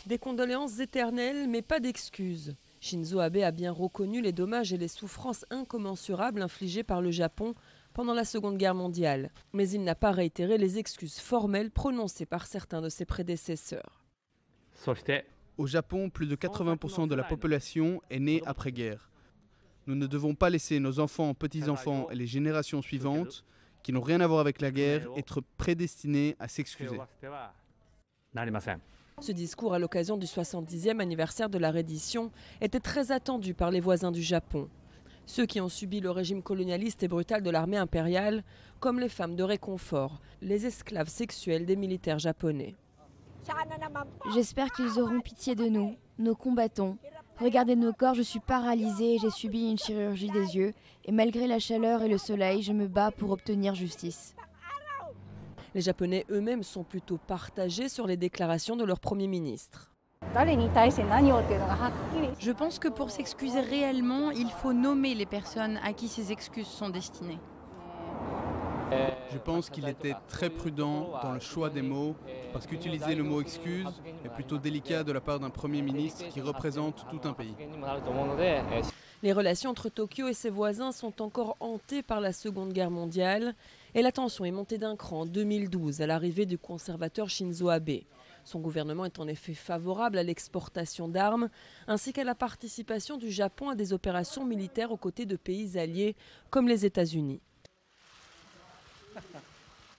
Des condoléances éternelles, mais pas d'excuses. Shinzo Abe a bien reconnu les dommages et les souffrances incommensurables infligées par le Japon pendant la Seconde Guerre mondiale. Mais il n'a pas réitéré les excuses formelles prononcées par certains de ses prédécesseurs. Au Japon, plus de 80% de la population est née après-guerre. Nous ne devons pas laisser nos enfants, petits-enfants et les générations suivantes, qui n'ont rien à voir avec la guerre, être prédestinés à s'excuser. Ce discours à l'occasion du 70e anniversaire de la reddition était très attendu par les voisins du Japon. Ceux qui ont subi le régime colonialiste et brutal de l'armée impériale, comme les femmes de réconfort, les esclaves sexuels des militaires japonais. J'espère qu'ils auront pitié de nous, nos combattants. Regardez nos corps, je suis paralysée et j'ai subi une chirurgie des yeux. Et malgré la chaleur et le soleil, je me bats pour obtenir justice. Les Japonais eux-mêmes sont plutôt partagés sur les déclarations de leur Premier ministre. Je pense que pour s'excuser réellement, il faut nommer les personnes à qui ces excuses sont destinées. Je pense qu'il était très prudent dans le choix des mots, parce qu'utiliser le mot « excuse » est plutôt délicat de la part d'un Premier ministre qui représente tout un pays. Les relations entre Tokyo et ses voisins sont encore hantées par la Seconde Guerre mondiale et la tension est montée d'un cran en 2012 à l'arrivée du conservateur Shinzo Abe. Son gouvernement est en effet favorable à l'exportation d'armes ainsi qu'à la participation du Japon à des opérations militaires aux côtés de pays alliés comme les États-Unis.